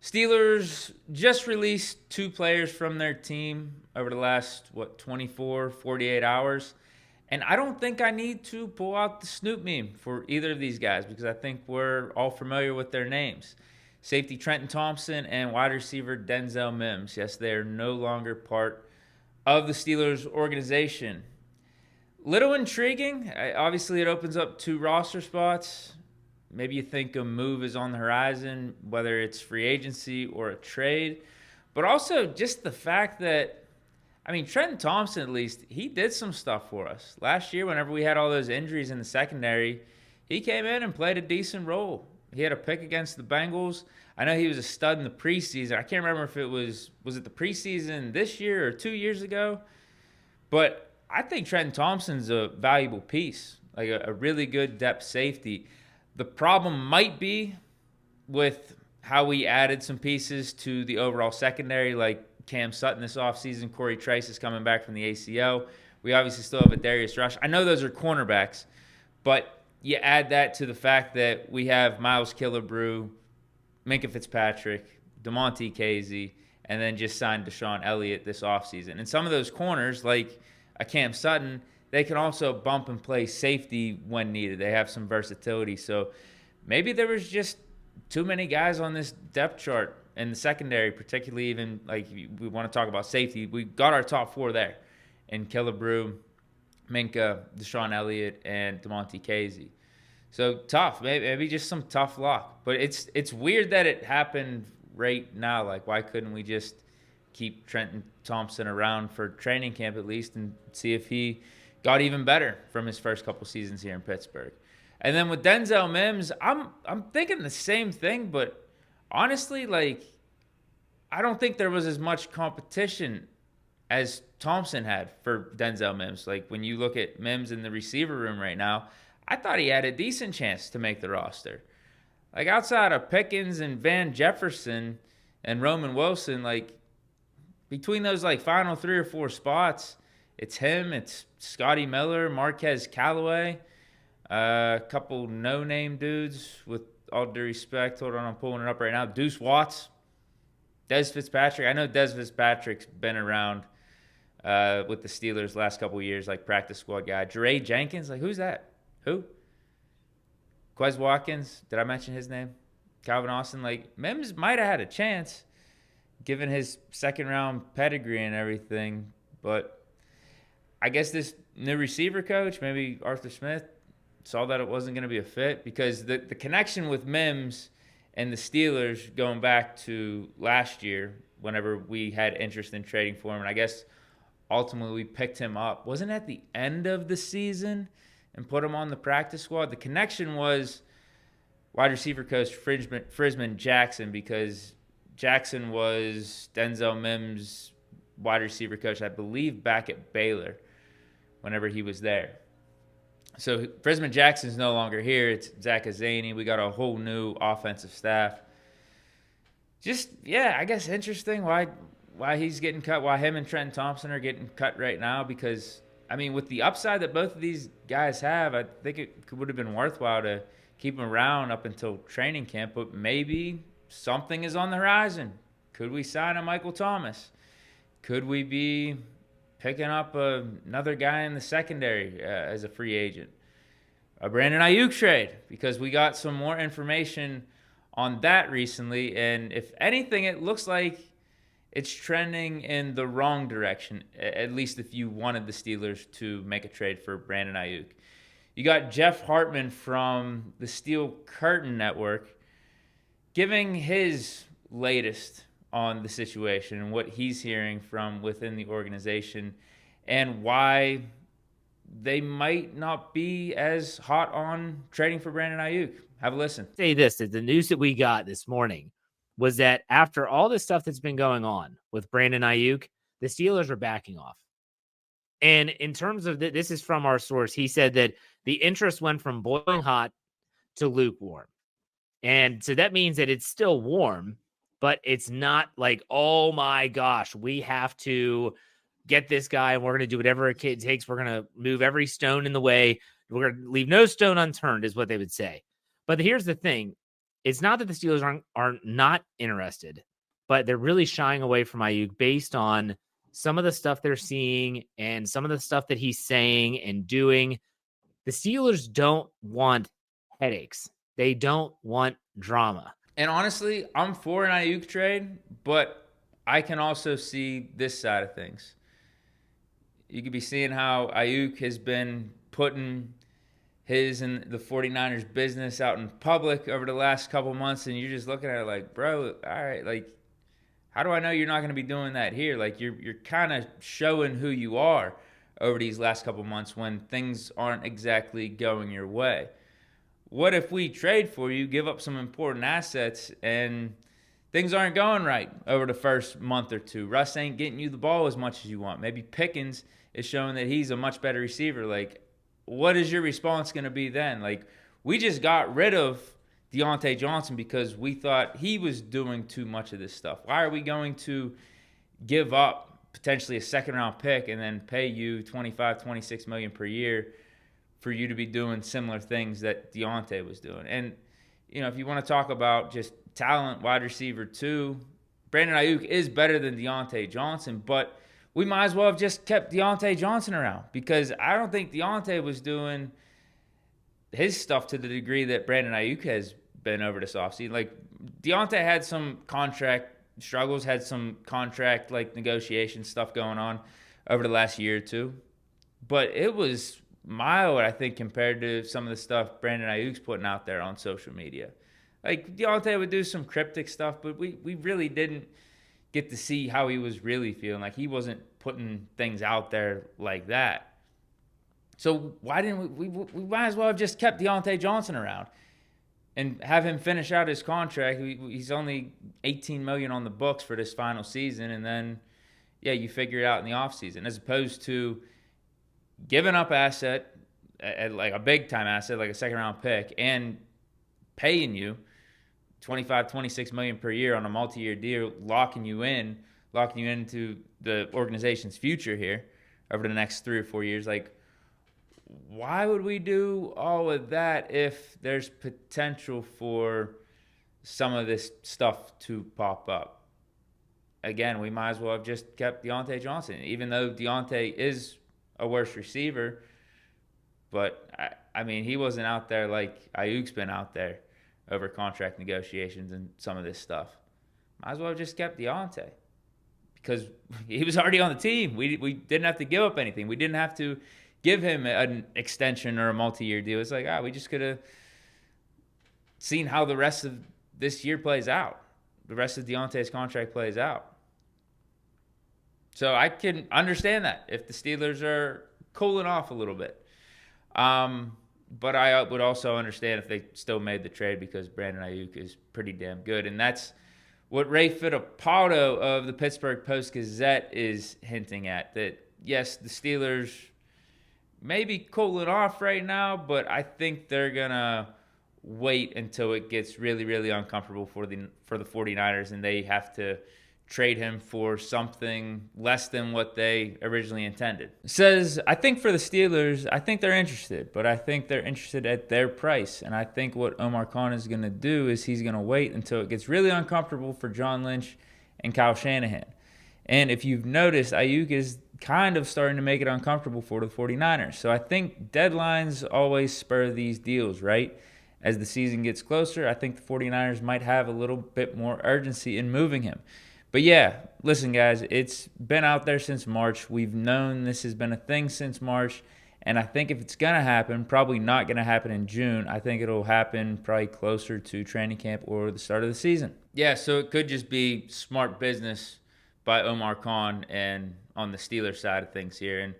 Steelers just released two players from their team over the last, 24, 48 hours. And I don't think I need to pull out the Snoop meme for either of these guys because I think we're all familiar with their names. Safety Trenton Thompson and wide receiver Denzel Mims. Yes, they are no longer part of the Steelers organization. Little intriguing. Obviously, it opens up two roster spots. Maybe you think a move is on the horizon, whether it's free agency or a trade. But also just the fact that, Trenton Thompson, at least, he did some stuff for us. Last year, whenever we had all those injuries in the secondary, he came in and played a decent role. He had a pick against the Bengals. I know he was a stud in the preseason. I can't remember if it was it the preseason this year or 2 years ago? But I think Trenton Thompson's a valuable piece, like a really good depth safety. The problem might be with how we added some pieces to the overall secondary, like Cam Sutton this offseason. Corey Trice is coming back from the ACL. We obviously still have a Darius Rush. I know those are cornerbacks, but you add that to the fact that we have Miles Killebrew, Minkah Fitzpatrick, DeMonte Casey, and then just signed Deshaun Elliott this offseason. And some of those corners, like a Cam Sutton, they can also bump and play safety when needed. They have some versatility. So maybe there was just too many guys on this depth chart in the secondary, particularly even like we want to talk about safety. We got our top four there in Killebrew, Minkah, Deshaun Elliott, and DeMonte Casey. So tough, maybe just some tough luck. But it's weird that it happened right now. Like, why couldn't we just keep Trenton Thompson around for training camp at least and see if he got even better from his first couple seasons here in Pittsburgh? And then with Denzel Mims, I'm thinking the same thing, but honestly, like, I don't think there was as much competition as Thompson had for Denzel Mims. Like, when you look at Mims in the receiver room right now, I thought he had a decent chance to make the roster. Like, outside of Pickens and Van Jefferson and Roman Wilson, like, between those, like, final 3 or 4 spots, it's him, it's Scotty Miller, Marquez Callaway, a couple no-name dudes, with all due respect. Hold on, I'm pulling it up right now. Deuce Watts, Dez Fitzpatrick. I know Dez Fitzpatrick's been around with the Steelers last couple of years, like practice squad guy. Jeray Jenkins, like, who's that? Who? Quez Watkins, did I mention his name? Calvin Austin, like, Mims might have had a chance given his second-round pedigree and everything, but I guess this new receiver coach, maybe Arthur Smith, saw that it wasn't going to be a fit, because the connection with Mims and the Steelers going back to last year, whenever we had interest in trading for him, and I guess ultimately we picked him up, wasn't at the end of the season and put him on the practice squad. The connection was wide receiver coach Frisman Jackson, because Jackson was Denzel Mims' wide receiver coach, I believe, back at Baylor whenever he was there. So Frisman Jackson's no longer here. It's Zach Azani. We got a whole new offensive staff. Just, yeah, I guess interesting why he's getting cut, why him and Trenton Thompson are getting cut right now, because, with the upside that both of these guys have, I think it would have been worthwhile to keep them around up until training camp, but maybe something is on the horizon. Could we sign a Michael Thomas? Could we be picking up another guy in the secondary as a free agent? A Brandon Aiyuk trade, because we got some more information on that recently, and if anything, it looks like it's trending in the wrong direction, at least if you wanted the Steelers to make a trade for Brandon Aiyuk. You got Jeff Hartman from the Steel Curtain Network giving his latest on the situation and what he's hearing from within the organization and why they might not be as hot on trading for Brandon Aiyuk. Have a listen. Say this, that the news that we got this morning was that after all this stuff that's been going on with Brandon Aiyuk, the Steelers are backing off. And in terms of this is from our source, he said that the interest went from boiling hot to lukewarm. And so that means that it's still warm, but it's not like, oh my gosh, we have to get this guy and we're going to do whatever it takes. We're going to move every stone in the way. We're going to leave no stone unturned, is what they would say. But here's the thing. it's not that the Steelers are not interested, but they're really shying away from Aiyuk based on some of the stuff they're seeing and some of the stuff that he's saying and doing. The Steelers don't want headaches. They don't want drama. And honestly, I'm for an Aiyuk trade, but I can also see this side of things. You could be seeing how Aiyuk has been putting his and the 49ers business out in public over the last couple months, and you're just looking at it like, bro, all right, like, how do I know you're not going to be doing that here? Like, you're kind of showing who you are over these last couple months when things aren't exactly going your way. What if we trade for you, give up some important assets, and things aren't going right over the first month or two? Russ ain't getting you the ball as much as you want. Maybe Pickens is showing that he's a much better receiver. Like, what is your response going to be then? Like, we just got rid of Deontay Johnson because we thought he was doing too much of this stuff. Why are we going to give up potentially a second-round pick and then pay you $25, $26 million per year for you to be doing similar things that Deontay was doing? And, you know, if you want to talk about just talent, wide receiver 2, Brandon Aiyuk is better than Deontay Johnson, but we might as well have just kept Deontay Johnson around because I don't think Deontay was doing his stuff to the degree that Brandon Aiyuk has been over this offseason. Like, Deontay had some contract struggles, had some contract, like, negotiation stuff going on over the last year or two. But it was mild, I think, compared to some of the stuff Brandon Aiyuk's putting out there on social media. Like, Deontay would do some cryptic stuff, but we really didn't get to see how he was really feeling. Like, he wasn't putting things out there like that. So why didn't we might as well have just kept Deontay Johnson around and have him finish out his contract. He's only $18 million on the books for this final season, and then, yeah, you figure it out in the offseason, as opposed to giving up asset, like a big-time asset, like a second-round pick, and paying you $25, $26 million per year on a multi-year deal, locking you into the organization's future here over the next 3 or 4 years. Like, why would we do all of that if there's potential for some of this stuff to pop up? Again, we might as well have just kept Deontay Johnson, even though Deontay is a worse receiver. But, I mean, he wasn't out there like Aiyuk's been out there over contract negotiations and some of this stuff. Might as well have just kept Deontay because he was already on the team. We didn't have to give up anything. We didn't have to give him an extension or a multi-year deal. It's like, we just could have seen how the rest of this year plays out. The rest of Deontay's contract plays out. So I can understand that if the Steelers are cooling off a little bit. But I would also understand if they still made the trade because Brandon Aiyuk is pretty damn good. And that's what Ray Fittipaldo of the Pittsburgh Post-Gazette is hinting at, that, yes, the Steelers may be cooling off right now, but I think they're going to wait until it gets really, really uncomfortable for the 49ers and they have to trade him for something less than what they originally intended. It says, I think for the Steelers, I think they're interested, but I think they're interested at their price. And I think what Omar Khan is going to do is he's going to wait until it gets really uncomfortable for John Lynch and Kyle Shanahan. And if you've noticed, Aiyuk is kind of starting to make it uncomfortable for the 49ers. So I think deadlines always spur these deals, right? As the season gets closer, I think the 49ers might have a little bit more urgency in moving him. But yeah, listen, guys, it's been out there since March. We've known this has been a thing since March. And I think if it's going to happen, probably not going to happen in June. I think it'll happen probably closer to training camp or the start of the season. Yeah, so it could just be smart business by Omar Khan and on the Steelers side of things here. And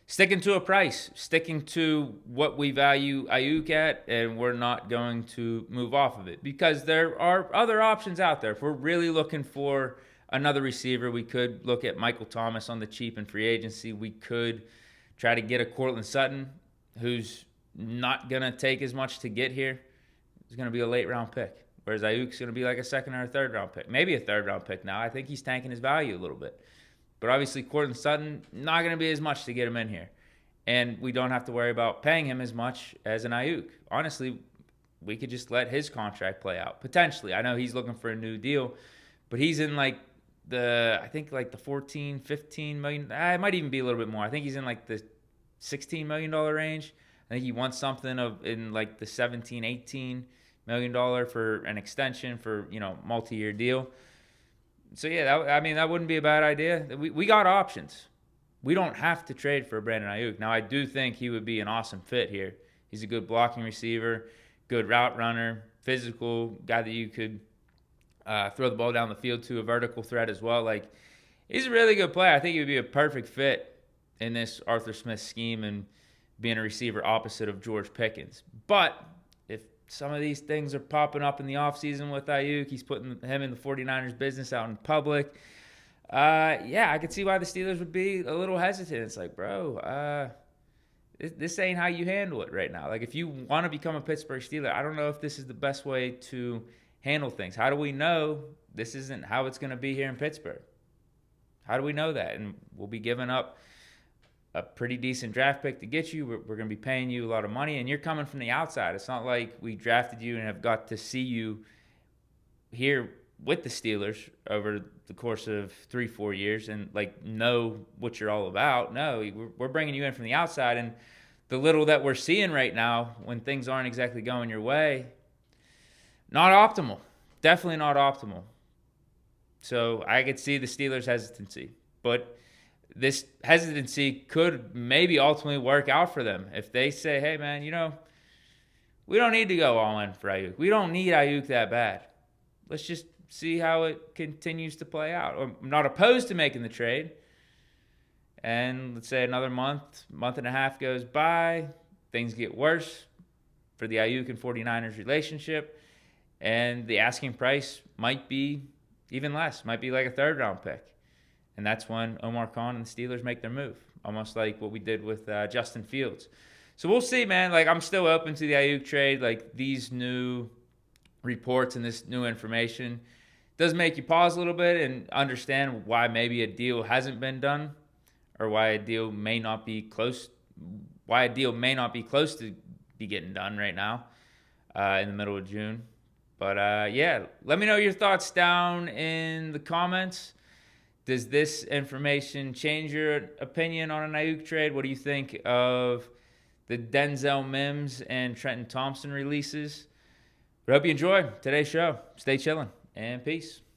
sticking to a price, sticking to what we value Aiyuk at, and we're not going to move off of it because there are other options out there. If we're really looking for another receiver, we could look at Michael Thomas on the cheap in free agency. We could try to get a Courtland Sutton, who's not going to take as much to get here. He's going to be a late-round pick, whereas Aiyuk's going to be like a second or a third-round pick. Maybe a third-round pick now. I think he's tanking his value a little bit. But obviously, Courtland Sutton, not going to be as much to get him in here. And we don't have to worry about paying him as much as an Aiyuk. Honestly, we could just let his contract play out potentially. I know he's looking for a new deal, but he's in like I think like the 14, 15 million. It might even be a little bit more. I think he's in like the $16 million range. I think he wants something in like the 17, 18 million dollar for an extension for, multi-year deal. So yeah, that wouldn't be a bad idea. We got options. We don't have to trade for Brandon Aiyuk. Now I do think he would be an awesome fit here. He's a good blocking receiver, good route runner, physical guy that you could throw the ball down the field to, a vertical threat as well. Like, he's a really good player. I think he would be a perfect fit in this Arthur Smith scheme and being a receiver opposite of George Pickens. But if some of these things are popping up in the offseason with Aiyuk, he's putting him in the 49ers business out in public. I could see why the Steelers would be a little hesitant. It's like, bro, this ain't how you handle it right now. Like, if you want to become a Pittsburgh Steeler, I don't know if this is the best way to handle things. How do we know this isn't how it's going to be here in Pittsburgh? How do we know that? And we'll be giving up a pretty decent draft pick to get you. We're going to be paying you a lot of money, and you're coming from the outside. It's not like we drafted you and have got to see you here with the Steelers over the course of 3-4 years and like know what you're all about. No, we're bringing you in from the outside, and the little that we're seeing right now when things aren't exactly going your way, not optimal. Definitely not optimal. So I could see the Steelers' hesitancy, but this hesitancy could maybe ultimately work out for them if they say, hey, man, we don't need to go all in for Aiyuk. We don't need Aiyuk that bad. Let's just see how it continues to play out. I'm not opposed to making the trade. And let's say another month and a half goes by, things get worse for the Aiyuk and 49ers relationship, and the asking price might be even less, might be like a third-round pick. And that's when Omar Khan and the Steelers make their move, almost like what we did with Justin Fields. So we'll see, man. Like, I'm still open to the Aiyuk trade. Like, these new reports and this new information does make you pause a little bit and understand why maybe a deal hasn't been done, or why a deal may not be close to be getting done right now in the middle of June. But let me know your thoughts down in the comments. Does this information change your opinion on an Aiyuk trade? What do you think of the Denzel Mims and Trenton Thompson releases? But I hope you enjoy today's show. Stay chilling, and peace.